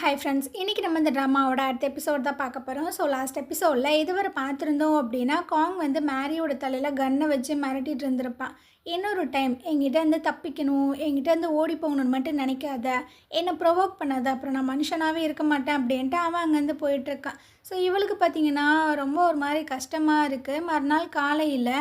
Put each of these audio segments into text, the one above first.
Hi friends, இன்றைக்கி நம்ம இந்த ட்ராமாவோட அடுத்த எபிசோட் தான் பார்க்க போகிறோம். ஸோ லாஸ்ட் எபிசோடில் இதுவரை பார்த்துருந்தோம் அப்படின்னா, காங் வந்து மேரியோட தலையில் கன்னை வச்சு மிரட்டிட்டு இருந்திருப்பான். இன்னொரு டைம் என்கிட்ட இருந்து தப்பிக்கணும், என்கிட்ட இருந்து ஓடி போகணுன்னு மட்டும் நினைக்காத, என்னை ப்ரொவோக் பண்ணாத, அப்புறம் நான் மனுஷனாகவே இருக்க மாட்டேன் அப்படின்ட்டு அவன் அங்கேருந்து போயிட்டுருக்கான். ஸோ இவளுக்கு பார்த்திங்கன்னா ரொம்ப ஒரு மாதிரி கஷ்டமாக இருக்குது. மறுநாள் காலையில்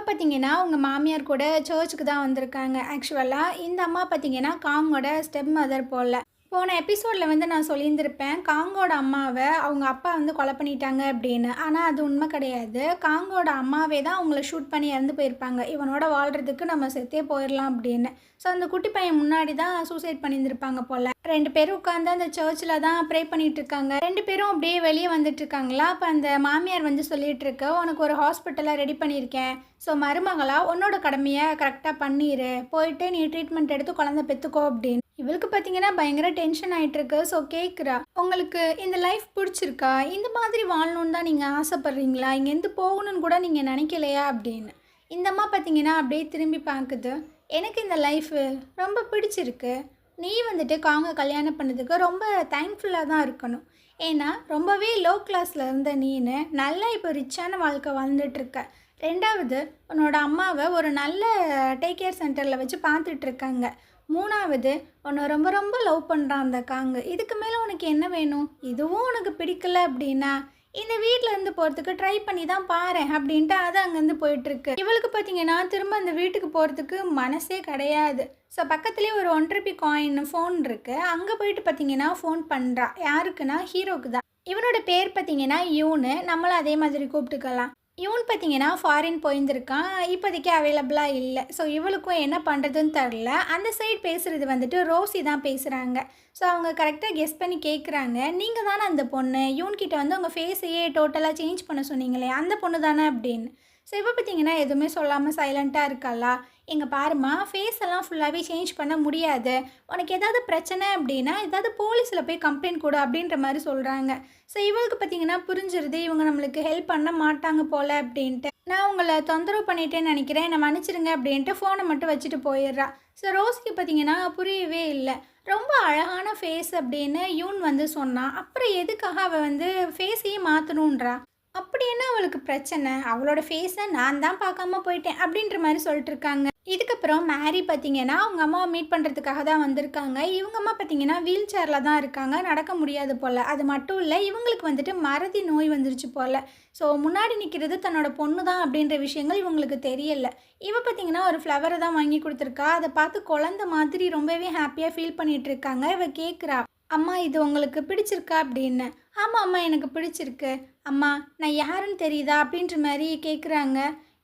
பார்த்திங்கன்னா அவங்க மாமியார் கூட சர்ச்சுக்கு தான் வந்திருக்காங்க. ஆக்சுவலாக இந்த அம்மா பார்த்திங்கன்னா காங்கோட ஸ்டெப் மதர் போல். போன எபிசோடில் வந்து நான் சொல்லியிருந்திருப்பேன், காங்கோட அம்மாவை அவங்க அப்பா வந்து கொலை பண்ணிட்டாங்க அப்படின்னு. ஆனால் அது உண்மை கிடையாது. காங்கோட அம்மாவே தான் அவங்கள ஷூட் பண்ணி இறந்து போயிருப்பாங்க. இவனோட வாழ்கிறதுக்கு நம்ம செத்தே போயிடலாம் அப்படின்னு. ஸோ அந்த குட்டி பையன் முன்னாடி தான் சூசைட் பண்ணியிருந்திருப்பாங்க போல். 2 பேரும் உட்காந்து அந்த சர்ச்சில் தான் ப்ரே பண்ணிகிட்டு இருக்காங்க. 2 பேரும் அப்படியே வெளியே வந்துட்டு இருக்காங்களா. அப்போ அந்த மாமியார் வந்து சொல்லிகிட்டு இருக்க, உனக்கு ஒரு ஹாஸ்பிட்டலை ரெடி பண்ணியிருக்கேன். ஸோ மருமகளா உன்னோட கடமையை கரெக்டாக பண்ணிடு, போயிட்டு நீ ட்ரீட்மெண்ட் எடுத்து குழந்தை பெற்றுக்கோ அப்படின்னு. இவளுக்கு பார்த்தீங்கன்னா பயங்கர டென்ஷன் ஆகிட்டுருக்கு. ஸோ கேட்குறா, உங்களுக்கு இந்த லைஃப் பிடிச்சிருக்கா? இந்த மாதிரி வாழணுன்னு தான் நீங்கள் ஆசைப்பட்றீங்களா? இங்கேருந்து போகணுன்னு கூட நீங்கள் நினைக்கலையா அப்படின்னு. இந்த அம்மா பார்த்தீங்கன்னா அப்படியே திரும்பி பார்க்குது. எனக்கு இந்த லைஃபு ரொம்ப பிடிச்சிருக்கு. நீ வந்துட்டு காங்க கல்யாணம் பண்ணதுக்கு ரொம்ப தேங்க்ஃபுல்லாக தான் இருக்கணும். ஏன்னா ரொம்பவே லோ கிளாஸில் இருந்த நீனு நல்லா இப்போ ரிச்சான வாழ்க்கை வாழ்ந்துட்டுருக்க. 2வது, உன்னோட அம்மாவை ஒரு நல்ல டேக் கேர் சென்டரில் வச்சு பார்த்துட்ருக்காங்க. 3வது, உன்னை ரொம்ப ரொம்ப லவ் பண்ணுறான் அந்த காங்கு. இதுக்கு மேலே உனக்கு என்ன வேணும்? இதுவும் உனக்கு பிடிக்கல அப்படின்னா இந்த வீட்டில் இருந்து போகிறதுக்கு ட்ரை பண்ணி தான் பாரு அப்படின்ட்டு அது அங்கேருந்து போயிட்டுருக்கு. இவளுக்கு பார்த்தீங்கன்னா திரும்ப அந்த வீட்டுக்கு போகிறதுக்கு மனசே கிடையாது. ஸோ பக்கத்துலேயே ஒரு 1 ரூபி காயின் ஃபோன் இருக்குது. அங்கே போயிட்டு பார்த்தீங்கன்னா ஃபோன் பண்ணுறா. யாருக்குன்னா ஹீரோக்கு தான். இவனோட பேர் பார்த்தீங்கன்னா யூனு. நம்மளும் அதே மாதிரி கூப்பிட்டுக்கலாம். இவன் பார்த்தீங்கன்னா ஃபாரின் போயிருந்துருக்கான். இப்போதைக்கு அவைலபிளாக இல்லை. ஸோ இவளுக்கும் என்ன பண்ணுறதுன்னு தெரில. அந்த சைடு பேசுகிறது வந்துட்டு ரோசி தான் பேசுகிறாங்க. ஸோ அவங்க கரெக்டாக கெஸ் பண்ணி கேட்குறாங்க, நீங்கள் தானே அந்த பொண்ணு, இவன்கிட்ட வந்து உங்கள் ஃபேஸையே டோட்டலாக சேஞ்ச் பண்ண சொன்னீங்களே, அந்த பொண்ணு தானே அப்படின்னு. ஸோ இப்போ பார்த்தீங்கன்னா எதுவுமே சொல்லாமல் சைலண்ட்டாக இருக்காளா. எங்கள் பாருமா, ஃபேஸ் எல்லாம் ஃபுல்லாகவே சேஞ்ச் பண்ண முடியாது. உனக்கு ஏதாவது பிரச்சனை அப்படின்னா ஏதாவது போலீஸில் போய் கம்ப்ளைண்ட் கொடு அப்படின்ற மாதிரி சொல்கிறாங்க. ஸோ இவளுக்கு பார்த்தீங்கன்னா புரிஞ்சிருது, இவங்க நம்மளுக்கு ஹெல்ப் பண்ண மாட்டாங்க போல் அப்படின்ட்டு. நான் உங்களை தொந்தரவு பண்ணிட்டேன்னு நினைக்கிறேன், என்னை மன்னிச்சிருங்க அப்படின்ட்டு ஃபோனை மட்டும் வச்சுட்டு போயிடுறா. ஸோ ரோஸிக்கு பார்த்தீங்கன்னா புரியவே இல்லை. ரொம்ப அழகான ஃபேஸ் அப்படின்னு யூன் வந்து சொன்னான். அப்புறம் எதுக்காக அவள் வந்து ஃபேஸையே மாற்றணுன்றா? அப்படி என்ன அவளுக்கு பிரச்சனை? அவளோட ஃபேஸை நான் தான் பார்க்காம போயிட்டேன் அப்படின்ற மாதிரி சொல்லிட்டு இருக்காங்க. இதுக்கப்புறம் மேரி பார்த்தீங்கன்னா அவங்க அம்மாவை மீட் பண்ணுறதுக்காக தான் வந்திருக்காங்க. இவங்க அம்மா பார்த்தீங்கன்னா வீல் சேரில் தான் இருக்காங்க, நடக்க முடியாது போல். அது மட்டும் இல்லை, இவங்களுக்கு வந்துட்டு மறதி நோய் வந்துருச்சு போல். ஸோ முன்னாடி நிற்கிறது தன்னோட பொண்ணு தான் அப்படின்ற விஷயங்கள் இவங்களுக்கு தெரியலை. பார்த்தீங்கன்னா ஒரு ஃப்ளவரை தான் வாங்கி கொடுத்துருக்கா. அதை பார்த்து குழந்த மாதிரி ரொம்பவே ஹாப்பியாக ஃபீல் பண்ணிகிட்டு இருக்காங்க. இவ கேட்குறா, அம்மா இது உங்களுக்கு பிடிச்சிருக்கா அப்படின்னு. ஆமாம் அம்மா, எனக்கு பிடிச்சிருக்கு. அம்மா நான் யாருன்னு தெரியுதா அப்படின்ற மாதிரி கேட்குறாங்க.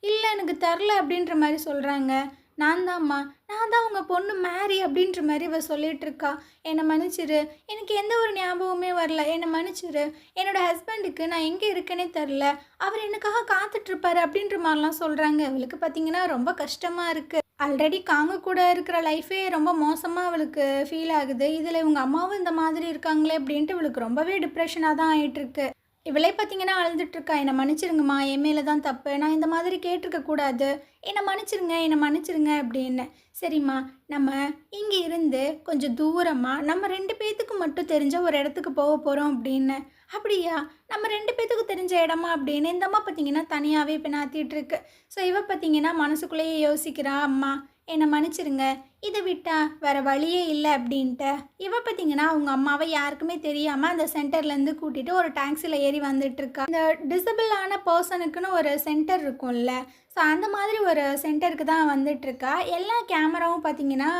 இல்லை எனக்கு தெரில அப்படின்ற மாதிரி சொல்கிறாங்க. நான் தான் உங்கள் பொண்ணு மேரி அப்படின்ற மாதிரி இவ சொல்லிகிட்டு இருக்கா. என்னை மன்னிச்சிரு, எனக்கு எந்த ஒரு ஞாபகமே வரல, என்னை மன்னிச்சிரு. என்னோடய ஹஸ்பண்டுக்கு நான் எங்கே இருக்கேனே தெரில, அவர் எனக்காக காத்துட்ருப்பாரு அப்படின்ற மாதிரிலாம் சொல்கிறாங்க. இவளுக்கு பார்த்திங்கன்னா ரொம்ப கஷ்டமாக இருக்குது. ஆல்ரெடி காங்க கூட இருக்கிற லைஃபே ரொம்ப மோசமாக அவளுக்கு ஃபீல் ஆகுது. இதில் இவங்க அம்மாவும் இந்த மாதிரி இருக்காங்களே அப்படின்ட்டு இவளுக்கு ரொம்பவே டிப்ரெஷனாக தான் ஆகிட்டுருக்கு. இவளே பார்த்தீங்கன்னா அழுதுட்டுருக்கா. என்னை மன்னிச்சிருங்கம்மா, என் மேலே தான் தப்பு, நான் இந்த மாதிரி கேட்டிருக்கக்கூடாது, என்னை மன்னிச்சிருங்க அப்படின்னு. சரிம்மா, நம்ம இங்கே இருந்து கொஞ்சம் தூரமாக நம்ம 2 பேர்த்துக்கு மட்டும் தெரிஞ்ச ஒரு இடத்துக்கு போக போகிறோம் அப்படின்னு. அப்படியா, நம்ம 2 பேர்த்துக்கு தெரிஞ்ச இடமா அப்படின்னு இந்த அம்மா பார்த்தீங்கன்னா தனியாகவே இப்போ நாத்திட்டுருக்கு. ஸோ பார்த்தீங்கன்னா மனசுக்குள்ளேயே யோசிக்கிறா, அம்மா என்னை மன்னிச்சிருங்க, இதை விட்டா வேறு வழியே இல்லை அப்படின்ட்டு. பார்த்தீங்கன்னா அவங்க அம்மாவை யாருக்குமே தெரியாமல் அந்த சென்டர்லேருந்து கூட்டிகிட்டு ஒரு டாக்ஸியில் ஏறி வந்துட்டுருக்கா. இந்த டிசபிளான பர்சனுக்குன்னு ஒரு சென்டர் இருக்கும்ல, ஸோ அந்த மாதிரி ஒரு சென்டருக்கு தான் வந்துட்டுருக்கா. எல்லா கேமராவும் பார்த்தீங்கன்னா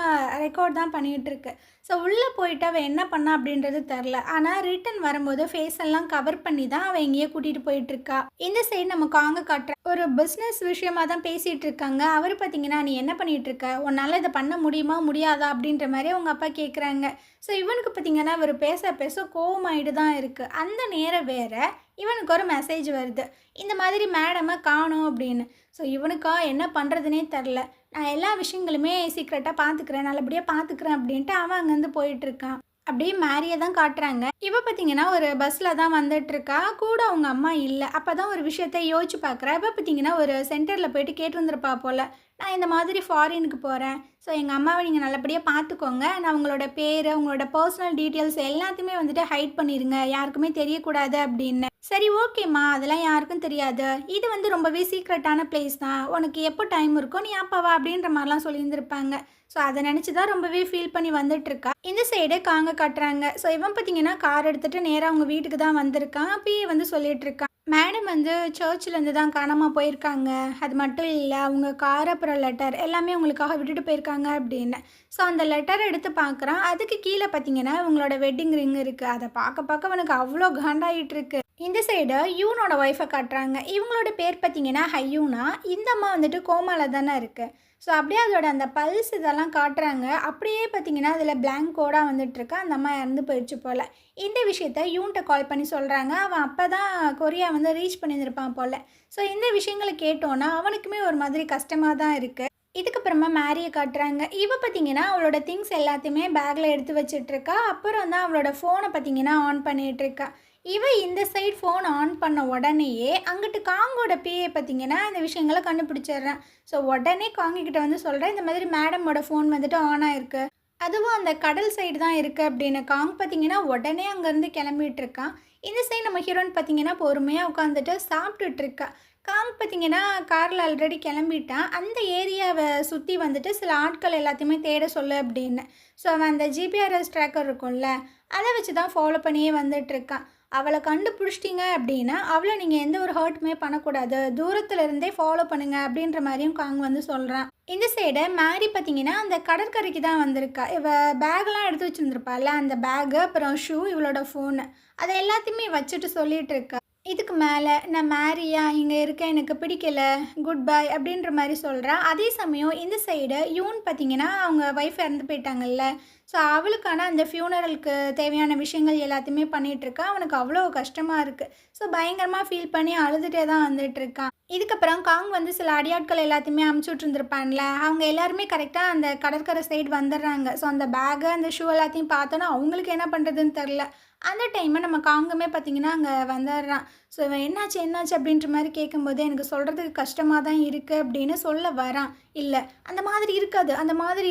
ரெக்கார்ட் தான் பண்ணிகிட்ருக்கு. ஸோ உள்ளே போயிட்டு அவள் என்ன பண்ணா அப்படின்றது தெரில. ஆனால் ரிட்டன் வரும்போது ஃபேஸ் எல்லாம் கவர் பண்ணி தான் அவள் எங்கேயோ கூட்டிகிட்டு போயிட்டுருக்கா. இந்த சைடு நம்ம காங்க காட்டுற ஒரு பிஸ்னஸ் விஷயமாக தான் பேசிகிட்டு இருக்காங்க. அவர் பார்த்தீங்கன்னா, நீ என்ன பண்ணிகிட்ருக்க, உன்னால் இதை பண்ண முடியுமா முடியாதா அப்படின்ற மாதிரி அவங்க அப்பா கேட்குறாங்க. ஸோ இவனுக்கு பார்த்தீங்கன்னா அவர் பேச கோவமாயிட்டு தான் இருக்குது. அந்த நேரம் வேறு இவனுக்கு ஒரு மெசேஜ் வருது, இந்த மாதிரி மேடமை காணோம் அப்படின்னு. ஸோ இவனுக்கா என்ன பண்ணுறதுனே தெரில. நான் எல்லா விஷயங்களுமே சீக்ரெட்டாக பார்த்துக்கிறேன், நல்லபடியாக பார்த்துக்கிறேன் அப்படின்ட்டு அவன் அங்கேருந்து போயிட்டுருக்கான். அப்படியே மேரியை தான் காட்டுறாங்க. பார்த்தீங்கன்னா ஒரு பஸ்ஸில் தான் வந்துட்டுருக்கா. கூட அவங்க அம்மா இல்லை. அப்போ தான் ஒரு விஷயத்த யோசிச்சு பார்க்குறா. பார்த்தீங்கன்னா ஒரு சென்டரில் போயிட்டு கேட்டு வந்துருப்பா போல், நான் இந்த மாதிரி ஃபாரினுக்கு போகிறேன். ஸோ எங்கள் அம்மாவை நீங்கள் நல்லபடியாக பார்த்துக்கோங்க. நான் உங்களோட பேர், உங்களோட பர்சனல் டீட்டெயில்ஸ் எல்லாத்தையுமே வந்துட்டு ஹைட் பண்ணிடுங்க. யாருக்குமே தெரியக்கூடாது அப்படின்னு. சரி ஓகேம்மா, அதெல்லாம் யாருக்கும் தெரியாது. இது வந்து ரொம்பவே சீக்ரெட்டான பிளேஸ் தான். உனக்கு எப்போ டைம் இருக்கோ நீ அப்போ வா அப்படின்ற மாதிரிலாம் சொல்லியிருந்திருப்பாங்க. ஸோ அதை நினச்சி தான் ரொம்பவே ஃபீல் பண்ணி வந்துட்டுருக்கா. இந்த சைடு காங்க காட்டுறாங்க. ஸோ இவன் பார்த்தீங்கன்னா கார் எடுத்துகிட்டு நேராக அவங்க வீட்டுக்கு தான் வந்திருக்கான். அப்பயே வந்து சொல்லிட்டு இருக்கான், மேடம் வந்து சர்ச்சிலேருந்து தான் காணாமல் போயிருக்காங்க. அது மட்டும் இல்லை, அவங்க கார் அப்புறம் லெட்டர் எல்லாமே உங்களுக்காக விட்டுட்டு போயிருக்காங்க அப்படின்னு. ஸோ அந்த லெட்டரை எடுத்து பார்க்குறான். அதுக்கு கீழே பார்த்தீங்கன்னா இவங்களோட வெட்டிங் ரிங் இருக்குது. அதை பார்க்க பார்க்க அவனுக்கு அவ்வளோ காண்டாயிட்டு இருக்கு. இந்த சைடு யூனோட ஒய்ஃபை காட்டுறாங்க. இவங்களோட பேர் பார்த்தீங்கன்னா ஹையூனா. இந்த அம்மா வந்துட்டு கோமாவில் தானே இருக்குது. ஸோ அப்படியே அதோட அந்த பல்ஸ் இதெல்லாம் காட்டுறாங்க. அப்படியே பார்த்தீங்கன்னா அதில் பிளாங்க் கோடாக வந்துட்டுருக்கு. அந்த அம்மா இறந்து போயிடுச்சு போல். இந்த விஷயத்த யூன்ட்ட கால் பண்ணி சொல்கிறாங்க. அவன் அப்போ தான் கொரியா வந்து ரீச் பண்ணியிருந்திருப்பான் போல். ஸோ இந்த விஷயங்களை கேட்டோன்னா அவனுக்குமே ஒரு மாதிரி கஷ்டமாக தான் இருக்குது. இதுக்கப்புறமா மேரியை காட்டுறாங்க. இவ பார்த்தீங்கன்னா அவளோட திங்ஸ் எல்லாத்தையுமே பேக்கில் எடுத்து வச்சிட்ருக்கா. அப்புறம் தான் அவளோட ஃபோனை பார்த்தீங்கன்னா ஆன் பண்ணிகிட்ருக்கா. இவ இந்த சைட் ஃபோன் ஆன் பண்ண உடனேயே அங்கிட்டு காங்கோட பிஏ பார்த்தீங்கன்னா இந்த விஷயங்களை கண்டுபிடிச்சிட்றேன். ஸோ உடனே காங்கிக்கிட்ட வந்து சொல்கிறேன், இந்த மாதிரி மேடமோட ஃபோன் வந்துட்டு ஆன் ஆகிருக்கு, அதுவும் அந்த கடல் சைடு தான் இருக்குது அப்படின்னு. காங் பார்த்தீங்கன்னா உடனே அங்கேருந்து கிளம்பிட்டு இருக்கான். இந்த சைடு நம்ம ஹீரோயின் பார்த்தீங்கன்னா பொறுமையாக உட்காந்துட்டு சாப்பிட்டுட்ருக்கா. காங் பார்த்தீங்கன்னா காரில் ஆல்ரெடி கிளம்பிட்டான். அந்த ஏரியாவை சுற்றி வந்துட்டு சில ஆட்கள் எல்லாத்தையுமே தேட சொல்லு அப்படின்னு. ஸோ அவன் அந்த ஜிபிஆர்எஸ் ட்ராக்கர் இருக்கும்ல, அதை வச்சு தான் ஃபாலோ பண்ணியே வந்துட்டுருக்கான். அவளை கண்டுபிடிச்சிட்டிங்க அப்படின்னா அவளை நீங்கள் எந்த ஒரு ஹர்ட்டுமே பண்ணக்கூடாது, தூரத்தில் இருந்தே ஃபாலோ பண்ணுங்கள் அப்படின்ற மாதிரியும் காங் வந்து சொல்கிறான். இந்த சைடை மேரி பார்த்தீங்கன்னா அந்த கடற்கரைக்கு தான் வந்திருக்கா. இவள் பேக்கெலாம் எடுத்து வச்சுருந்துருப்பாள், அந்த பேகு அப்புறம் ஷூ இவளோட ஃபோனு அதை எல்லாத்தையுமே வச்சுட்டு சொல்லிகிட்டு இருக்கா. இதுக்கு மேலே நான் மேரியா இங்கே இருக்க எனக்கு பிடிக்கல, குட் பை அப்படின்ற மாதிரி சொல்கிறான். அதே சமயம் இந்த சைடு யூன் பார்த்தீங்கன்னா அவங்க ஒய்ஃப் இறந்து போயிட்டாங்கல்ல, ஸோ அவளுக்கான அந்த ஃபியூனரலுக்கு தேவையான விஷயங்கள் எல்லாத்தையுமே பண்ணிகிட்ருக்கான். அவனுக்கு அவ்வளோ கஷ்டமாக இருக்குது. ஸோ பயங்கரமாக ஃபீல் பண்ணி அழுதுகிட்டே தான் வந்துட்டுருக்கான். இதுக்கப்புறம் காங் வந்து சில அடியாட்கள் எல்லாத்தையுமே அமுச்சு விட்ருந்துருப்பான்ல, அவங்க எல்லாருமே கரெக்டாக அந்த கடற்கரை சைடு வந்துடுறாங்க. ஸோ அந்த பேகு அந்த ஷூ எல்லாத்தையும் பார்த்தோன்னா அவங்களுக்கு என்ன பண்ணுறதுன்னு தெரில. அந்த டைமை நம்ம காங்குமே பார்த்திங்கன்னா அங்கே வந்துடுறான். ஸோ இவன் என்னாச்சு என்னாச்சு அப்படின்ற மாதிரி கேட்கும்போது எனக்கு சொல்கிறதுக்கு கஷ்டமாக தான் இருக்குது அப்படின்னு சொல்ல வரான். இல்லை அந்த மாதிரி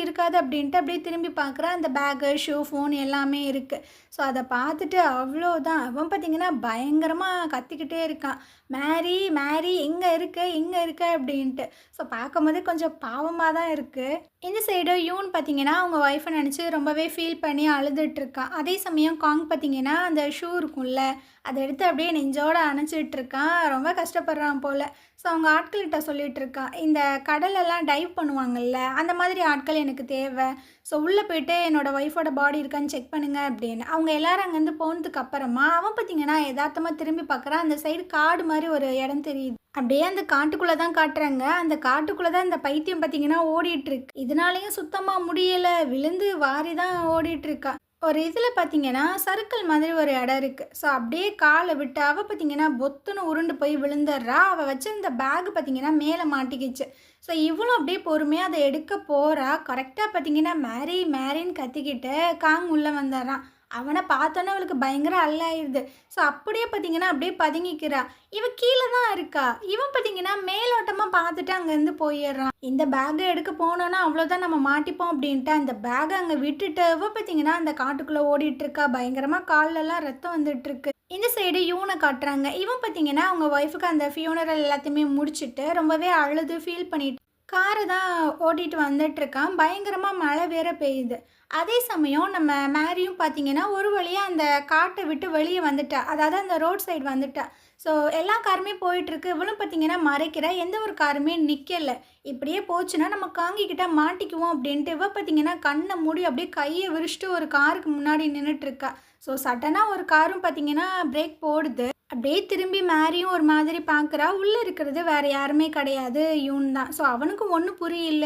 இருக்காது அப்படின்ட்டு அப்படியே திரும்பி பார்க்குறான். அந்த பேகு ஷூ ஃபோன் எல்லாமே இருக்குது. ஸோ அதை பார்த்துட்டு அவ்வளோதான், அவன் பார்த்திங்கன்னா பயங்கரமாக கத்திக்கிட்டே இருக்கான், மேரி மேரி எங்கே இருக்க அப்படின்ட்டு. ஸோ பார்க்கும்போது கொஞ்சம் பாவமாக தான் இருக்குது. இந்த சைடு யூன் பார்த்திங்கன்னா அவங்க ஒய்ஃபை நினச்சி ரொம்பவே ஃபீல் பண்ணி அழுதுட்ருக்கான். அதே சமயம் காங் பார்த்திங்கன்னா அந்த ஷூ இருக்கும்ல, அதை எடுத்து அப்படியே நெஞ்சோடு அணைச்சிட்டு இருக்கான். ரொம்ப கஷ்டப்படுறான் போல். ஸோ அவங்க ஆட்கள்கிட்ட சொல்லிகிட்டு இருக்கான், இந்த கடலெல்லாம் டைவ் பண்ணுவாங்கள்ல, அந்த மாதிரி ஆட்கள் எனக்கு தேவை. ஸோ உள்ளே போய்ட்டு என்னோடய ஒய்ஃபோட பாடி இருக்கான்னு செக் பண்ணுங்க அப்படின்னு. அவங்க எல்லோரும் அங்கேருந்து போனதுக்கு அப்புறமா அவன் பார்த்திங்கன்னா யதார்த்தமாக திரும்பி பார்க்குறான். அந்த சைடு காடு மாதிரி ஒரு இடம் தெரியுது. அப்படியே அந்த காட்டுக்குள்ளே தான் காட்டுறாங்க. அந்த காட்டுக்குள்ளே தான் இந்த பைத்தியம் பார்த்திங்கன்னா ஓடிட்டுருக்கு. இதனாலேயும் சுத்தமாக முடியலை, விழுந்து வாரி தான் ஓடிட்டுருக்கா. ஒரு இதில் பார்த்தீங்கன்னா சர்க்கிள் மாதிரி ஒரு இடம் இருக்குது. ஸோ அப்படியே காலை விட்டு அவள் பார்த்தீங்கன்னா பொத்துன்னு உருண்டு போய் விழுந்துடுறா. அவள் வச்சிருந்த பேகு பார்த்தீங்கன்னா மேலே மாட்டிக்கிச்சு. ஸோ இவ்வளோ அப்படியே பொறுமையாக அதை எடுக்க போகிறா. கரெக்டாக பார்த்தீங்கன்னா மேரி மேரின்னு கத்திக்கிட்டு காங் உள்ளே வந்துடுறான். அவனை பார்த்தோன்னே அவளுக்கு பயங்கர அல்லாயிடுது. ஸோ அப்படியே பார்த்தீங்கன்னா அப்படியே பதுங்கிக்கிறா. இவன் கீழே தான் இருக்கா. இவன் பார்த்தீங்கன்னா மேலோட்டமாக பார்த்துட்டு அங்கேருந்து போயிடுறான். இந்த பேக்கை எடுக்க போனோன்னா அவ்வளோதான் நம்ம மாட்டிப்போம் அப்படின்ட்டு அந்த பேக்கை அங்கே விட்டுட்டு இவன் பார்த்தீங்கன்னா அந்த காட்டுக்குள்ளே ஓடிட்டுருக்கா. பயங்கரமாக கால்லெல்லாம் ரத்தம் வந்துட்டுருக்கு. இந்த சைடு யூனை காட்டுறாங்க. இவன் பார்த்தீங்கன்னா அவங்க ஒய்ஃபுக்கு அந்த ஃபியூனரல் எல்லாத்தையுமே முடிச்சுட்டு ரொம்பவே அழுது ஃபீல் பண்ணிட்டு காரை தான் ஓட்டிகிட்டு வந்துட்டுருக்கான். பயங்கரமாக மழை வேற பெய்யுது. அதே சமயம் நம்ம மேரியும் பார்த்தீங்கன்னா ஒரு வழியாக அந்த காட்டை விட்டு வெளியே வந்துட்டா, அதாவது அந்த ரோட் சைடு வந்துட்டா. ஸோ எல்லா காருமே போயிட்டுருக்கு. இவளும் பார்த்தீங்கன்னா மறைக்கிற, எந்த ஒரு காருமே நிற்கலை. இப்படியே போச்சுன்னா நம்ம காங்கிக்கிட்ட மாட்டிக்குவோம் அப்படின்ட்டு இவ பார்த்தீங்கன்னா கண்ணை மூடி அப்படியே கையை விரிச்சிட்டு ஒரு காருக்கு முன்னாடி நின்றுட்டுருக்கா. ஸோ சடனாக ஒரு காரும் பார்த்தீங்கன்னா பிரேக் போடுது. அப்படியே திரும்பி மேரியும் ஒரு மாதிரி பார்க்குறா. உள்ளே இருக்கிறது வேறு யாருமே கிடையாது, யூன் தான். ஸோ அவனுக்கும் ஒன்றும் புரியல,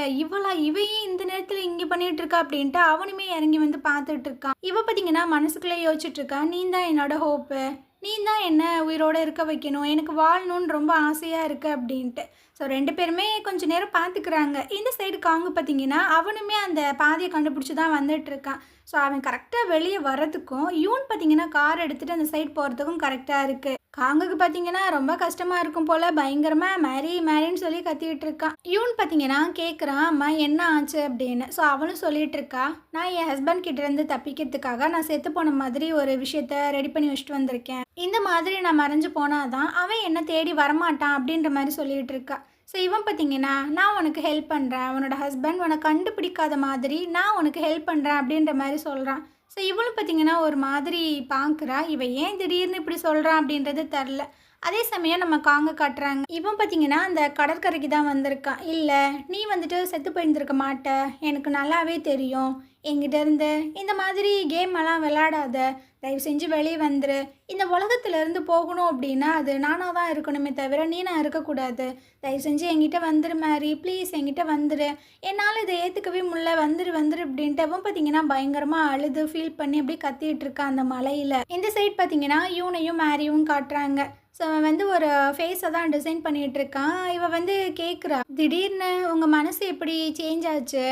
இவையும் இந்த நேரத்தில் இங்கே பண்ணிகிட்டு இருக்கா அப்படின்ட்டு அவனுமே இறங்கி வந்து பார்த்துட்டு இருக்கான். இவ பார்த்தீங்கன்னா மனசுக்குள்ளே யோசிச்சுட்டு இருக்கா, நீ தான் என்னோட ஹோப்பு, நீ தான் என்ன உயிரோடு இருக்க வைக்கணும், எனக்கு வாழணும்னு ரொம்ப ஆசையாக இருக்குது அப்படின்ட்டு. ஸோ ரெண்டு பேருமே கொஞ்சம் நேரம் பார்த்துக்கிறாங்க. இந்த சைடு காங்கு பார்த்தீங்கன்னா அவனுமே அந்த பாதையை கண்டுபிடிச்சி தான் வந்துட்டுருக்கான். ஸோ அவன் கரெக்டாக வெளியே வர்றதுக்கும் யூன் பார்த்தீங்கன்னா கார் எடுத்துகிட்டு அந்த சைடு போகிறதுக்கும் கரெக்டாக இருக்குது. காங்குக்கு பார்த்தீங்கன்னா ரொம்ப கஷ்டமாக இருக்கும் போல் பயங்கரமாக மேரி மேரின்னு சொல்லி கத்திக்கிட்டு இருக்கான். யூன் பார்த்தீங்கன்னா கேட்குறான், அம்மா என்ன ஆச்சு அப்படின்னு. ஸோ அவனும் சொல்லிட்டு இருக்கா, நான் என் ஹஸ்பண்ட் கிட்டேருந்து தப்பிக்கிறதுக்காக நான் செத்து போன மாதிரி ஒரு விஷயத்த ரெடி பண்ணி வச்சுட்டு வந்திருக்கேன். இந்த மாதிரி நான் மறைஞ்சு போனாதான் அவன் என்ன தேடி வரமாட்டான் அப்படின்ற மாதிரி சொல்லிட்டு இருக்கா. ஸோ இவன் பார்த்தீங்கன்னா, நான் உனக்கு ஹெல்ப் பண்ணுறேன், உன்னோட ஹஸ்பண்ட் உனக்கு கண்டுபிடிக்காத மாதிரி நான் உனக்கு ஹெல்ப் பண்ணுறேன் அப்படின்ற மாதிரி சொல்கிறான். ஸோ இவளும் பார்த்தீங்கன்னா ஒரு மாதிரி பார்க்குறா, இவன் ஏன் திடீர்னு இப்படி சொல்கிறான் அப்படின்றது தெரில. அதே சமயம் நம்ம காங்க காட்டுறாங்க. இவன் பார்த்தீங்கன்னா அந்த கடற்கரைக்கு தான் வந்திருக்கான். இல்லை, நீ வந்துட்டு செத்து போயிருந்திருக்க மாட்ட, எனக்கு நல்லாவே தெரியும். என்கிட்ட இருந்து இந்த மாதிரி கேம் எல்லாம் விளையாடாத, தயவு செஞ்சு வெளியே வந்துரு. இந்த உலகத்துலேருந்து போகணும் அப்படின்னா அது நானாக தான் இருக்கணுமே தவிர நீ நான் இருக்கக்கூடாது. தயவு செஞ்சு என்கிட்ட வந்துரு மேரி, ப்ளீஸ் என்கிட்ட வந்துரு. என்னால் இதை ஏற்றுக்கவே முடியல, வந்துரு வந்துரு அப்படின்ட்டு அவன் பார்த்தீங்கன்னா பயங்கரமாக அழுது ஃபீல் பண்ணி அப்படியே கத்திட்டு இருக்கான் அந்த மலையில். இந்த சைட் பார்த்தீங்கன்னா யூனையும் மேரியும் காட்டுறாங்க. ஸோ அவன் வந்து ஒரு ஃபேஸை தான் டிசைன் பண்ணிகிட்டு இருக்கான். இவன் வந்து கேட்குறா, திடீர்னு உங்கள் மனசு எப்படி சேஞ்ச் ஆச்சு,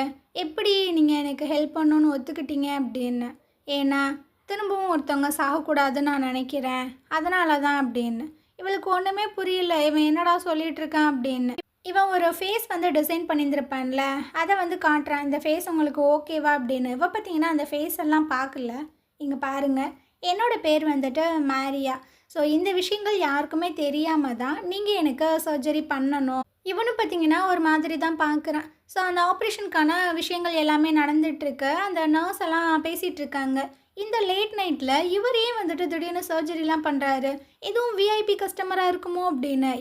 எப்படி நீங்கள் எனக்கு ஹெல்ப் பண்ணணுன்னு ஒத்துக்கிட்டீங்க அப்படின்னு. ஏன்னா திரும்பவும் ஒருத்தவங்க சாகக்கூடாதுன்னு நான் நினைக்கிறேன், அதனால தான் அப்படின்னு. இவளுக்கு ஒன்றுமே புரியல, இவன் என்னடா சொல்லிகிட்டு இருக்கான் அப்படின்னு. இவன் ஒரு ஃபேஸ் வந்து டிசைன் பண்ணியிருந்திருப்பான்ல, அதை வந்து காட்டுறான். இந்த ஃபேஸ் உங்களுக்கு ஓகேவா அப்படின்னு. இவ பார்த்தீங்கன்னா அந்த ஃபேஸ் எல்லாம் பார்க்கல. இங்கே பாருங்கள், என்னோடய பேர் வந்துட்டு மேரியா. ஸோ இந்த விஷயங்கள் யாருக்குமே தெரியாமல் தான் நீங்கள் எனக்கு சர்ஜரி பண்ணணும். இவனும் பார்த்தீங்கன்னா ஒரு மாதிரி தான் பார்க்குறான். ஸோ அந்த ஆப்ரேஷனுக்கான விஷயங்கள் எல்லாமே நடந்துகிட்ருக்கு. அந்த நர்ஸ் எல்லாம் பேசிகிட்டு இருக்காங்க. இந்த லேட் நைட்டில் இவரே வந்துட்டு திடீர்னு சர்ஜரிலாம் பண்ணுறாரு, எதுவும் விஐபி கஸ்டமராக இருக்குமோ அப்படின்னு.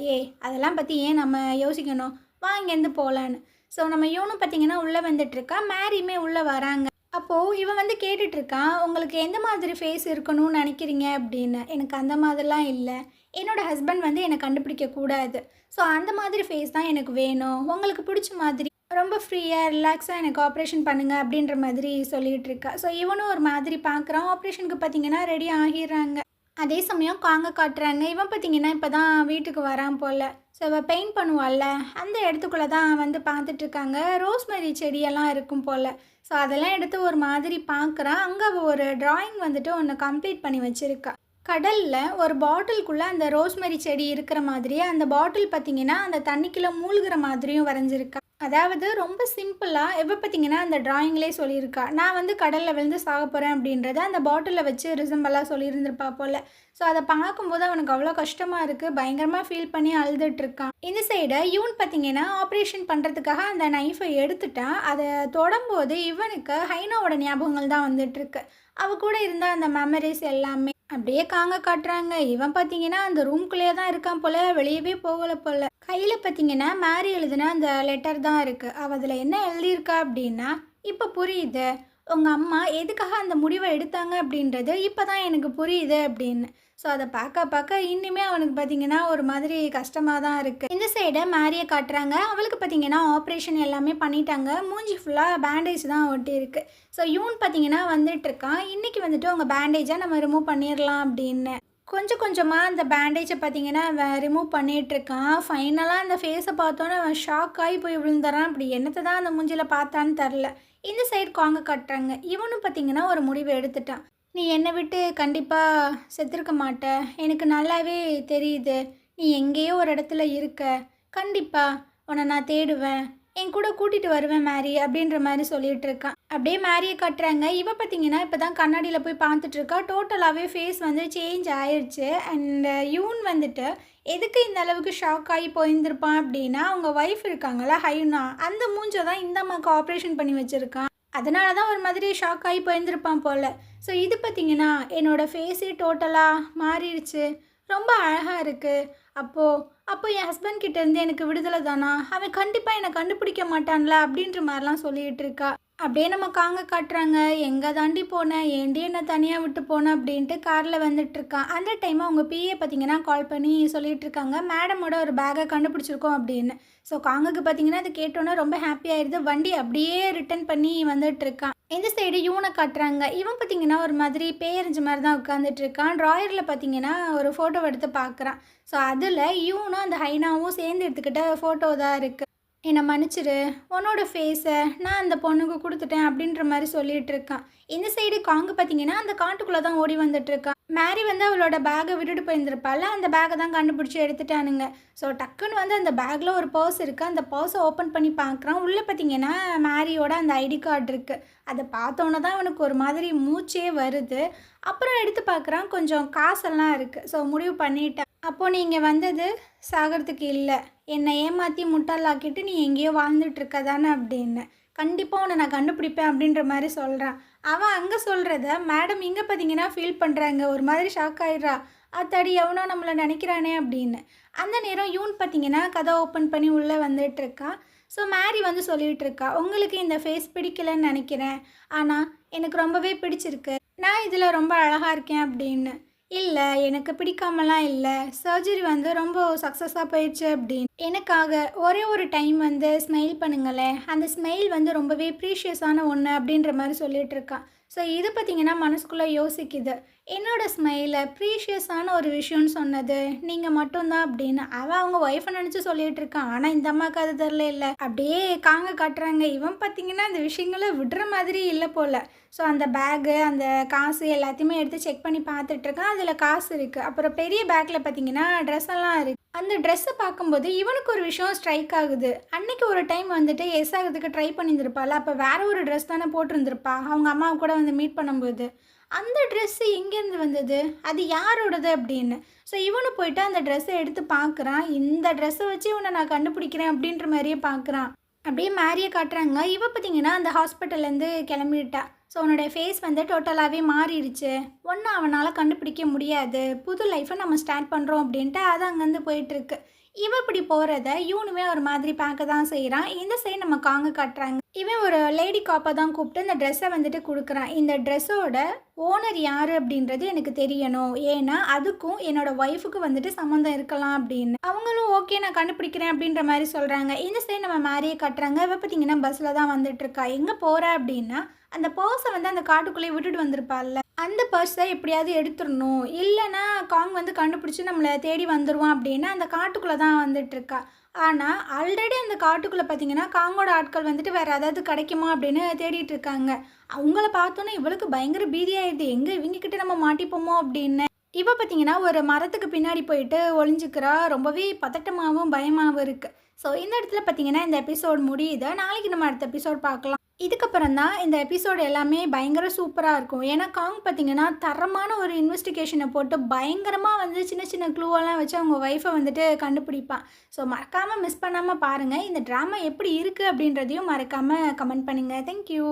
அதெல்லாம் பற்றி ஏன் நம்ம யோசிக்கணும், வா இங்கேருந்து போகலான்னு. ஸோ நம்ம இவனும் பார்த்தீங்கன்னா உள்ளே வந்துட்டுருக்கா, மேரியுமே உள்ளே வராங்க. அப்போது இவன் வந்து கேட்டுட்ருக்கான், உங்களுக்கு எந்த மாதிரி ஃபேஸ் இருக்கணும்னு நினைக்கிறீங்க அப்படின்னு. எனக்கு அந்த மாதிரிலாம் இல்லை, என்னோடய ஹஸ்பண்ட் வந்து என்னை கண்டுபிடிக்கக்கூடாது. ஸோ அந்த மாதிரி ஃபேஸ் தான் எனக்கு வேணும், உங்களுக்கு பிடிச்ச மாதிரி ரொம்ப ஃப்ரீயாக ரிலாக்ஸாக எனக்கு ஆப்ரேஷன் பண்ணுங்கள் அப்படின்ற மாதிரி சொல்லிகிட்டு இருக்கா. ஸோ இவனும் ஒரு மாதிரி பார்க்குறான். ஆப்ரேஷனுக்கு பார்த்தீங்கன்னா ரெடி ஆகிடுறாங்க. அதே சமயம் காங்க காட்டுறாங்க. இவன் பார்த்தீங்கன்னா இப்போ தான் வீட்டுக்கு வரான் போல். ஸோ இவள் பெயிண்ட் பண்ணுவாள்ல, அந்த இடத்துக்குள்ளே தான் வந்து பார்த்துட்ருக்காங்க. ரோஸ்மெரி செடியெல்லாம் இருக்கும் போல். ஸோ அதெல்லாம் எடுத்து ஒரு மாதிரி பார்க்குறான். அங்கே அவள் ஒரு ட்ராயிங் வந்துட்டு ஒன்று கம்ப்ளீட் பண்ணி வச்சுருக்கா. கடலில் ஒரு பாட்டிலுக்குள்ளே அந்த ரோஸ்மெரி செடி இருக்கிற மாதிரியே அந்த பாட்டில் பார்த்திங்கன்னா அந்த தண்ணிக்குள்ளே மூழ்கிற மாதிரியும் வரைஞ்சிருக்கா. அதாவது ரொம்ப சிம்பிளாக எப்போ பார்த்திங்கன்னா அந்த ட்ராயிங்லேயே சொல்லியிருக்கா, நான் வந்து கடலில் விழுந்து சாக போகிறேன் அப்படின்றத அந்த பாட்டிலில் வச்சு ரிசம்பலாக சொல்லியிருந்திருப்பா போல். ஸோ அதை பார்க்கும்போது அவனுக்கு அவ்வளோ கஷ்டமாக இருக்குது, பயங்கரமாக ஃபீல் பண்ணி அழுதுட்ருக்கான். இந்த சைடை இவன் பார்த்திங்கன்னா ஆப்ரேஷன் பண்ணுறதுக்காக அந்த நைஃபை எடுத்துட்டான். அதை தொடும்போது இவனுக்கு ஹைனாவோட ஞாபகங்கள் தான் வந்துட்டுருக்கு. அவ கூட இருந்த அந்த மெமரிஸ் எல்லாமே அப்படியே காங்க காட்டுறாங்க. இவன் பார்த்தீங்கன்னா அந்த ரூம்குள்ளேயே தான் இருக்கான் போல், வெளியவே போகலை போல். கையில் பார்த்தீங்கன்னா மேரி எழுதின அந்த லெட்டர் தான் இருக்குது. அவள் அதில் என்ன எழுதியிருக்கா அப்படின்னா, இப்போ புரியுது உங்கள் அம்மா எதுக்காக அந்த முடிவை எடுத்தாங்க அப்படின்றது இப்போ தான் எனக்கு புரியுது அப்படின்னு. ஸோ அதை பார்க்க இன்னுமே அவனுக்கு பார்த்தீங்கன்னா ஒரு மாதிரி கஷ்டமாக தான் இருக்குது. இந்த சைடை மேரியை காட்டுறாங்க. அவளுக்கு பார்த்தீங்கன்னா ஆப்ரேஷன் எல்லாமே பண்ணிட்டாங்க. மூஞ்சி ஃபுல்லாக பேண்டேஜ் தான் ஒட்டியிருக்கு. ஸோ யூன் பார்த்தீங்கன்னா வந்துட்டுருக்கான். இன்றைக்கி வந்துட்டு உங்கள் பேண்டேஜை நம்ம ரிமூவ் பண்ணிடலாம் அப்படின்னு. கொஞ்சம் கொஞ்சமாக அந்த பேண்டேஜை பார்த்தீங்கன்னா அவன் ரிமூவ் பண்ணிகிட்ருக்கான். ஃபைனலாக அந்த ஃபேஸை பார்த்தோன்னே அவன் ஷாக் ஆகி போய் விழுந்துறான். அப்படி என்னத்தை தான் அந்த மூஞ்சியில் பார்த்தான்னு தெரில. இந்த சைடு காங்க காட்டுறாங்க. இவனும் பார்த்தீங்கன்னா ஒரு முடிவை எடுத்துட்டான். நீ என்னை விட்டு கண்டிப்பாக செத்துருக்க மாட்ட, எனக்கு நல்லாவே தெரியுது. நீ எங்கேயோ ஒரு இடத்துல இருக்க, கண்டிப்பாக உன்னை நான் தேடுவேன், என் கூட கூட்டிகிட்டு வருவேன் மேரி அப்படின்ற மாதிரி சொல்லிகிட்டு இருக்கான். அப்படியே மேரியை கட்டுறாங்க. இவ பார்த்தீங்கன்னா இப்போ தான் கண்ணாடியில் போய் பார்த்துட்ருக்கா. டோட்டலாகவே ஃபேஸ் வந்து சேஞ்ச் ஆயிடுச்சு. அண்ட் யூன் வந்துட்டு எதுக்கு இந்த அளவுக்கு ஷாக் ஆகி போயிருந்திருப்பான் அப்படின்னா, அவங்க ஒய்ஃப் இருக்காங்களா ஹைனா, அந்த மூஞ்சை தான் இந்த அம்மாவுக்கு ஆப்ரேஷன் பண்ணி வச்சுருக்கான். அதனால தான் ஒரு மாதிரி ஷாக் ஆகி போயிருந்திருப்பான் போல். ஸோ இது பார்த்திங்கன்னா என்னோடய ஃபேஸே டோட்டலாக மாறிடுச்சு, ரொம்ப அழகாக இருக்குது. அப்போ என் ஹஸ்பண்ட் கிட்டேருந்து எனக்கு விடுதலை தானா, அவன் கண்டிப்பாக என்னை கண்டுபிடிக்க மாட்டான்ல அப்படின்ற மாதிரிலாம் சொல்லிகிட்டு இருக்கா. அப்படியே நம்ம காங்க காட்டுறாங்க. எங்கே தாண்டி போனேன், ஏண்டி என்னை தனியாக விட்டு போனேன் அப்படின்ட்டு காரில் வந்துட்டுருக்கான். அந்த டைம் அவங்க பிஏ பார்த்தீங்கன்னா கால் பண்ணி சொல்லிகிட்டு இருக்காங்க, மேடமோட ஒரு பேக்கை கண்டுபிடிச்சிருக்கோம் அப்படின்னு. ஸோ காங்குக்கு பார்த்தீங்கன்னா அது கேட்டோன்னே ரொம்ப ஹாப்பியாகிடுது. வண்டி அப்படியே ரிட்டன் பண்ணி வந்துட்டுருக்கான். இந்த சைடு யூனை காட்டுறாங்க. இவன் பார்த்தீங்கன்னா ஒரு மாதிரி பேரஞ்சு மாதிரி தான் உட்காந்துட்ருக்கான். ட்ராயரில் பார்த்தீங்கன்னா ஒரு ஃபோட்டோ எடுத்து பார்க்குறான். ஸோ அதில் யூனும் அந்த ஹைனாவும் சேர்ந்து எடுத்துக்கிட்ட ஃபோட்டோ தான் இருக்குது. என்னை மன்னிச்சிரு, உன்னோட ஃபேஸை நான் அந்த பொண்ணுக்கு கொடுத்துட்டேன் அப்படின்ற மாதிரி சொல்லிட்டு இருக்கான். இந்த சைடு காங்கு பார்த்தீங்கன்னா அந்த காட்டுக்குள்ளே தான் ஓடி வந்துட்டுருக்கான். மேரி வந்து அவளோட பேக்கை விட்டுட்டு போயிருந்திருப்பாள், அந்த பேக்கை தான் கண்டுபிடிச்சி எடுத்துட்டானுங்க. ஸோ டக்குன்னு வந்து அந்த பேக்கில் ஒரு பர்ஸ் இருக்குது, அந்த பர்ஸை ஓப்பன் பண்ணி பார்க்குறான். உள்ளே பார்த்தீங்கன்னா மேரியோட அந்த ஐடி கார்டு இருக்குது. அதை பார்த்தோன்னே தான் அவனுக்கு ஒரு மாதிரி மூச்சே வருது. அப்புறம் எடுத்து பார்க்குறான், கொஞ்சம் காசெல்லாம் இருக்குது. ஸோ முடிவு பண்ணிட்டான், அப்போது நீங்கள் வந்தது சாகிறதுக்கு இல்லை, என்னை ஏமாற்றி முட்டாளாக்கிட்டு நீ எங்கேயோ வாழ்ந்துட்டுருக்க தானே அப்படின்னு. கண்டிப்பாக உன்னை நான் கண்டுபிடிப்பேன் அப்படின்ற மாதிரி சொல்கிறான். அவன் அங்கே சொல்கிறத மேடம் இங்கே பார்த்தீங்கன்னா ஃபீல் பண்ணுறாங்க, ஒரு மாதிரி ஷாக் ஆகிடுறா. அத்தாடி எவனோ நம்மளை நினைக்கிறானே அப்படின்னு. அந்த நேரம் யூன் பார்த்தீங்கன்னா கதை ஓப்பன் பண்ணி உள்ளே வந்துட்டுருக்கா. ஸோ மேரி வந்து சொல்லிகிட்டு இருக்கா, உங்களுக்கு இந்த ஃபேஸ் பிடிக்கலன்னு நினைக்கிறேன், ஆனால் எனக்கு ரொம்பவே பிடிச்சிருக்கு, நான் இதில் ரொம்ப அழகாக இருக்கேன் அப்படின்னு. இல்லை எனக்கு பிடிக்காமலாம் இல்லை, சர்ஜரி வந்து ரொம்ப சக்ஸஸாக போயிடுச்சு அப்படின்னு. எனக்காக ஒரே ஒரு டைம் வந்து ஸ்மைல் பண்ணுங்களேன், அந்த ஸ்மைல் வந்து ரொம்பவே ப்ரீஷியஸான ஒன்று அப்படின்ற மாதிரி சொல்லிகிட்டு இருக்கான். ஸோ இது பார்த்திங்கன்னா மனசுக்குள்ளே யோசிக்குது, என்னோடய ஸ்மைலை ப்ரீஷியஸான ஒரு விஷயம்னு சொன்னது நீங்கள் மட்டும்தான் அப்படின்னு. அவன் அவங்க ஒய்ஃபை நினச்சி சொல்லிகிட்டு இருக்கான். ஆனால் இந்த அம்மாவுக்கு அது தெரில இல்லை, அப்படியே காங்க காட்டுறாங்க. இவன் பார்த்திங்கன்னா இந்த விஷயங்களை விடுற மாதிரி இல்லை போல். ஸோ அந்த பேகு, அந்த காசு எல்லாத்தையுமே எடுத்து செக் பண்ணி பார்த்துட்ருக்கான். அதில் காசு இருக்குது. அப்புறம் பெரிய பேக்கில் பார்த்திங்கன்னா ட்ரெஸ் எல்லாம் இருக்குது. அந்த ட்ரெஸ்ஸை பார்க்கும்போது இவனுக்கு ஒரு விஷயம் ஸ்ட்ரைக் ஆகுது. அன்றைக்கி ஒரு டைம் வந்துட்டு எஸ் ஆகிறதுக்கு ட்ரை பண்ணியிருந்திருப்பாள், அப்போ வேறு ஒரு ட்ரெஸ் தானே போட்டிருந்துருப்பா அவங்க அம்மாவை கூட வந்து மீட் பண்ணும்போது. அந்த ட்ரெஸ்ஸு எங்கேருந்து வந்தது, அது யாரோடது அப்படின்னு. ஸோ இவனு போயிட்டு அந்த ட்ரெஸ்ஸை எடுத்து பார்க்குறான். இந்த ட்ரெஸ்ஸை வச்சு இவனை நான் கண்டுபிடிக்கிறேன் அப்படின்ற மாதிரியே பார்க்குறான். அப்படியே மேரியை காட்டுறாங்க. இவ பார்த்தீங்கன்னா அந்த ஹாஸ்பிட்டல்லேருந்து கிளம்பிட்டா. ஸோ உன்னோடைய ஃபேஸ் வந்து டோட்டலாகவே மாறிடுச்சு, ஒன்றும் அவனால் கண்டுபிடிக்க முடியாது, புது லைஃப்பை நம்ம ஸ்டார்ட் பண்ணுறோம் அப்படின்ட்டு அது அங்கேருந்து போயிட்டுருக்கு. இவன் இப்படி போகிறத இவனுமே ஒரு மாதிரி பார்க்க தான் செய்கிறான். இந்த சைடு நம்ம காங்க காட்டுறாங்க. இவன் ஒரு லேடி காப்பை தான் கூப்பிட்டு இந்த ட்ரெஸ்ஸை வந்துட்டு கொடுக்குறான். இந்த ட்ரெஸ்ஸோட ஓனர் யார் அப்படின்றது எனக்கு தெரியணும், ஏன்னா அதுக்கும் என்னோடய ஒய்ஃபுக்கு வந்துட்டு சம்மந்தம் இருக்கலாம் அப்படின்னு. அவங்களும் ஓகே நான் கண்டுபிடிக்கிறேன் அப்படின்ற மாதிரி சொல்கிறாங்க. இந்த சைடு நம்ம மேரியை காட்டுறாங்க. இவ பார்த்தீங்கன்னா பஸ்ஸில் தான் வந்துட்டுருக்கா. எங்கே போகிற அப்படின்னா அந்த பர்ஸை வந்து அந்த காட்டுக்குள்ளேயே விட்டுட்டு வந்திருப்பாள்ல, அந்த பர்ஸை எப்படியாவது எடுத்துடணும், இல்லைன்னா காங் வந்து கண்டுபிடிச்சி நம்மளை தேடி வந்துடுவான் அப்படின்னு அந்த காட்டுக்குள்ளே தான் வந்துட்டுருக்கா. ஆனால் ஆல்ரெடி அந்த காட்டுக்குள்ளே பார்த்தீங்கன்னா காங்கோட ஆட்கள் வந்துட்டு வேறு ஏதாவது கிடைக்குமா அப்படின்னு தேடிட்டு இருக்காங்க. அவங்கள பார்த்தோன்னே இவளுக்கு பயங்கர பீதியாயிடுது, எங்கே இவங்கக்கிட்ட நம்ம மாட்டிப்போமோ அப்படின்னு. இப்போ பார்த்தீங்கன்னா ஒரு மரத்துக்கு பின்னாடி போயிட்டு ஒளிஞ்சிக்கிறா. ரொம்பவே பதட்டமாகவும் பயமாகவும் இருக்குது. ஸோ இந்த இடத்துல பார்த்தீங்கன்னா இந்த எபிசோட் முடியுது. நாளைக்கு நம்ம அடுத்த எபிசோட் பார்க்கலாம். இதுக்கப்புறம் தான் இந்த எபிசோடு எல்லாமே பயங்கர சூப்பராக இருக்கும். ஏன்னா காங் பார்த்தீங்கன்னா தரமான ஒரு இன்வெஸ்டிகேஷனை போட்டு பயங்கரமாக வந்து சின்ன சின்ன க்ளூவெல்லாம் வச்சு அவங்க ஒய்ஃபை வந்துட்டு கண்டுபிடிப்பான். ஸோ மறக்காமல் மிஸ் பண்ணாமல் பாருங்கள். இந்த ட்ராமா எப்படி இருக்குது அப்படின்றதையும் மறக்காமல் கமெண்ட் பண்ணுங்கள். தேங்க்யூ.